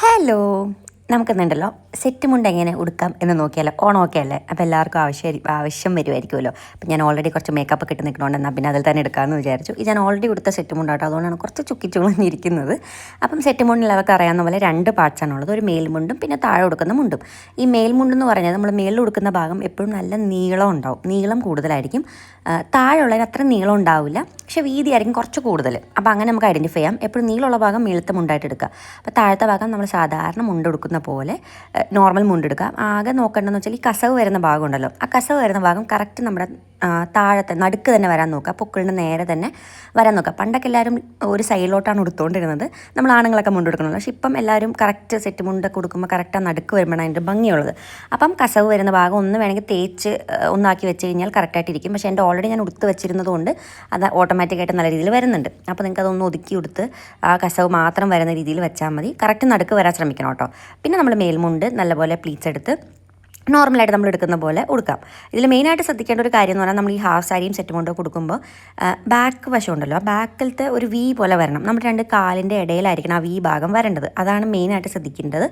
Hello, നമുക്കെന്നുണ്ടല്ലോ set മുണ്ട് എങ്ങനെ ഉടുക്കാം എന്ന് നോക്കിയാലോ? ഓണമൊക്കെ അല്ലേ, അപ്പോൾ എല്ലാവർക്കും ആവശ്യം വരുമായിരിക്കുമല്ലോ. അപ്പം ഞാൻ ഓൾറെഡി കുറച്ച് മേക്കപ്പ് ഒക്കെ ഇട്ട് നിൽക്കണോണ്ട് എന്നാൽ പിന്നെ അതിൽ തന്നെ എടുക്കാമെന്ന് വിചാരിച്ചു. ഇത് ഞാൻ ഓൾറെഡി ഉടുത്ത സെറ്റ് മുണ്ടാട്ടോ, അതുകൊണ്ടാണ് കുറച്ച് ചുക്കിച്ചുളഞ്ഞിരിക്കുന്നത്. അപ്പം സെറ്റ് മുണ്ടിൽ അവർക്ക് അറിയാവുന്ന പോലെ രണ്ട് പാർട്സാണുള്ളത്, ഒരു മേൽമുണ്ടും പിന്നെ താഴെ കൊടുക്കുന്ന മുണ്ടും. ഈ മേൽമുണ്ടെന്ന് പറഞ്ഞാൽ നമ്മൾ മേളിൽ കൊടുക്കുന്ന ഭാഗം എപ്പോഴും നല്ല നീളം ഉണ്ടാവും, നീളം കൂടുതലായിരിക്കും. താഴെയുള്ളതിന് അത്ര നീളം ഉണ്ടാവില്ല, പക്ഷെ വീതിയായിരിക്കും കുറച്ച് കൂടുതൽ. അപ്പോൾ അങ്ങനെ നമുക്ക് ഐഡൻറ്റിഫൈ ചെയ്യാം. എപ്പോഴും നീളമുള്ള ഭാഗം മേളത്തെ മുണ്ടായിട്ട് എടുക്കുക. അപ്പോൾ താഴത്തെ ഭാഗം നമ്മൾ സാധാരണ മുണ്ട് എടുക്കുന്ന പോലെ നോർമൽ മുണ്ടെടുക്കുക. ആകെ നോക്കേണ്ടതെന്ന് വെച്ചാൽ ഈ കസവ് വരുന്ന ഭാഗം ഉണ്ടല്ലോ, ആ കസവ് വരുന്ന ഭാഗം കറക്റ്റ് നമ്മുടെ താഴത്തെ നടുക്ക് തന്നെ വരാൻ നോക്കുക, പൊക്കിളിന് നേരെ തന്നെ വരാൻ നോക്കുക. പണ്ടൊക്കെ എല്ലാവരും ഒരു സൈഡിലോട്ടാണ് ഉടുത്തുകൊണ്ടിരുന്നത്, നമ്മൾ ആണുങ്ങളൊക്കെ മുണ്ടെടുക്കണമല്ലോ. പക്ഷെ ഇപ്പം എല്ലാവരും കറക്റ്റ് സെറ്റ് മുണ്ടൊക്കെ കൊടുക്കുമ്പോൾ കറക്റ്റ് ആ നടുക്ക് വരുമ്പോഴാണ് അതിൻ്റെ ഭംഗിയുള്ളത്. അപ്പം കസവ് വരുന്ന ഭാഗം ഒന്ന് വേണമെങ്കിൽ തേച്ച് ഒന്നാക്കി വെച്ച് കഴിഞ്ഞാൽ കറക്റ്റായിട്ടിരിക്കും. പക്ഷേ എൻ്റെ ഓൾറെഡി ഞാൻ ഉടുത്ത് വെച്ചിരുന്നത് കൊണ്ട് അത് ഓട്ടോമാറ്റിക്കായിട്ട് നല്ല രീതിയിൽ വരുന്നുണ്ട്. അപ്പോൾ നിങ്ങൾക്ക് അതൊന്ന് ഒതുക്കി ഉടുത്ത് ആ കസവ് മാത്രം വരുന്ന രീതിയിൽ വെച്ചാൽ മതി. കറക്റ്റ് നടുക്ക് വരാൻ ശ്രമിക്കണം കേട്ടോ. പിന്നെ നമ്മൾ മേൽമുണ്ട് നല്ലപോലെ പ്ലീറ്റ്സ് എടുത്ത് നോർമലായിട്ട് നമ്മൾ എടുക്കുന്ന പോലെ ഉടുക്കാം. ഇതിൽ മെയിനായിട്ട് ശ്രദ്ധിക്കേണ്ട ഒരു കാര്യം എന്ന് പറഞ്ഞാൽ നമ്മൾ ഈ ഹാഫ് സാരിയും സെറ്റ് മുണ്ടോ കൊടുക്കുമ്പോൾ ബാക്ക് വശം ഉണ്ടല്ലോ, ആ ബാക്കിലത്തെ ഒരു വി പോലെ വരണം. നമ്മുടെ രണ്ട് കാലിൻ്റെ ഇടയിലായിരിക്കണം ആ വി ഭാഗം വരേണ്ടത്. അതാണ് മെയിനായിട്ട് ശ്രദ്ധിക്കേണ്ടത്.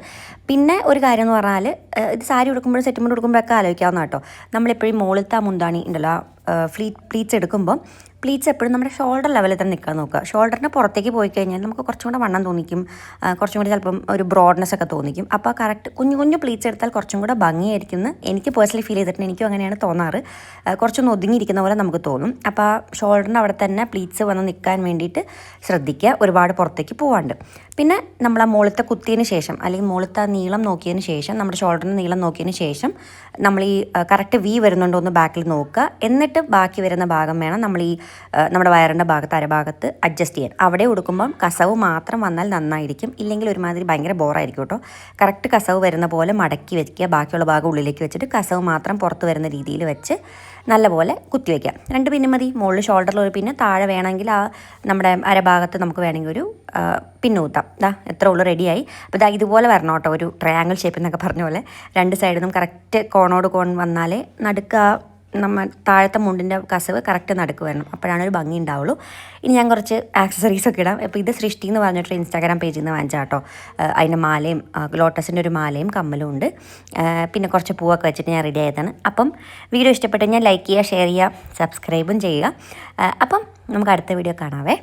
പിന്നെ ഒരു കാര്യം എന്ന് പറഞ്ഞാൽ ഇത് സാരി ഉടുക്കുമ്പോഴും സെറ്റ് മുണ്ട് ഉടുക്കുമ്പോഴൊക്കെ ആലോചിക്കാവുന്ന കേട്ടോ. നമ്മളെപ്പോഴും മുകളിലത്തെ ആ മുന്താണി ഉണ്ടല്ലോ, പ്ലീറ്റ്സ് എടുക്കുമ്പോൾ പ്ലീറ്റ്സ് എപ്പോഴും നമ്മുടെ ഷോൾഡർ ലെവലിൽ തന്നെ നിൽക്കാൻ നോക്കുക. ഷോൾഡറിന് പുറത്തേക്ക് പോയി കഴിഞ്ഞാൽ നമുക്ക് കുറച്ചും കൂടെ വണ്ണം തോന്നിക്കും, കുറച്ചും കൂടി ചിലപ്പം ഒരു ബ്രോഡ്നെസ് ഒക്കെ തോന്നിക്കും. അപ്പോൾ കറക്റ്റ് കുഞ്ഞു കുഞ്ഞു പ്ലീറ്റ്സ് എടുത്താൽ കുറച്ചും കൂടെ ഭംഗിയായിരിക്കും എന്ന് എനിക്ക് പേഴ്സണലി ഫീൽ ചെയ്തിട്ടുണ്ട്. എനിക്കും അങ്ങനെയാണ് തോന്നാറ്. കുറച്ചൊന്ന് ഒതുങ്ങിയിരിക്കുന്ന പോലെ നമുക്ക് തോന്നും. അപ്പോൾ ഷോൾഡറിൻ്റെ അവിടെ തന്നെ പ്ലീറ്റ്സ് വന്ന് നിൽക്കാൻ വേണ്ടിയിട്ട് ശ്രദ്ധിക്കുക, ഒരുപാട് പുറത്തേക്ക് പോവാണ്ട്. പിന്നെ നമ്മൾ ആ മുകളിലത്തെ കുത്തിയതിന് ശേഷം അല്ലെങ്കിൽ മുകളിലത്തെ നീളം നോക്കിയതിന് ശേഷം, നമ്മുടെ ഷോൾഡറിൻ്റെ നീളം നോക്കിയതിന് ശേഷം നമ്മൾ ഈ കറക്റ്റ് വി വരുന്നുണ്ടോ എന്ന് ബാക്കിൽ നോക്കുക. എന്നിട്ട് ബാക്കി വരുന്ന ഭാഗം വേണം നമ്മൾ ഈ നമ്മുടെ വയറിൻ്റെ ഭാഗത്ത് അരഭാഗത്ത് അഡ്ജസ്റ്റ് ചെയ്യാൻ. അവിടെ ഉടുക്കുമ്പം കസവ് മാത്രം വന്നാൽ നന്നായിരിക്കും, ഇല്ലെങ്കിൽ ഒരുമാതിരി ഭയങ്കര ബോറായിരിക്കും കേട്ടോ. കറക്റ്റ് കസവ് വരുന്ന പോലെ മടക്കി വയ്ക്കുക, ബാക്കിയുള്ള ഭാഗം ഉള്ളിലേക്ക് വെച്ചിട്ട് കസവ് മാത്രം പുറത്ത് വരുന്ന രീതിയിൽ വെച്ച് നല്ലപോലെ കുത്തി വയ്ക്കുക. 2 പിന്ന് മതി. മുകളിൽ ഷോൾഡറിൽ ഒരു പിന്നെ, താഴെ വേണമെങ്കിൽ ആ നമ്മുടെ അരഭാഗത്ത് നമുക്ക് വേണമെങ്കിൽ ഒരു പിന്ന് കുത്താം. എത്ര ഉള്ളു, റെഡിയായി. അപ്പോൾ ഇതുപോലെ വരണം കേട്ടോ, ഒരു ട്രയാങ്കിൾ ഷേപ്പ് എന്നൊക്കെ പറഞ്ഞ പോലെ രണ്ട് സൈഡിൽ നിന്നും കറക്റ്റ് കോണോട് കോൺ വന്നാലേ നടുക്ക് നമ്മൾ താഴത്തെ മുണ്ടിൻ്റെ കസവ് കറക്റ്റ് നടുക്ക് വരണം, അപ്പോഴാണ് ഒരു ഭംഗി ഉണ്ടാവുള്ളൂ. ഇനി ഞാൻ കുറച്ച് ആക്സസറീസൊക്കെ ഇടാം. അപ്പോൾ ഇത് സൃഷ്ടി എന്ന് പറഞ്ഞിട്ട് ഇൻസ്റ്റാഗ്രാം പേജിൽ നിന്ന് വാങ്ങിച്ചാൽ കേട്ടോ. അതിൻ്റെ മാലയും ലോട്ടസിൻ്റെ ഒരു മാലയും കമ്മലും ഉണ്ട്. പിന്നെ കുറച്ച് പൂവൊക്കെ വെച്ചിട്ട് ഞാൻ റെഡി ആയതാണ്. അപ്പം വീഡിയോ ഇഷ്ടപ്പെട്ട് കഴിഞ്ഞാൽ ലൈക്ക് ചെയ്യുക, ഷെയർ ചെയ്യുക, സബ്സ്ക്രൈബും ചെയ്യുക. അപ്പം നമുക്ക് അടുത്ത വീഡിയോ കാണാവേ.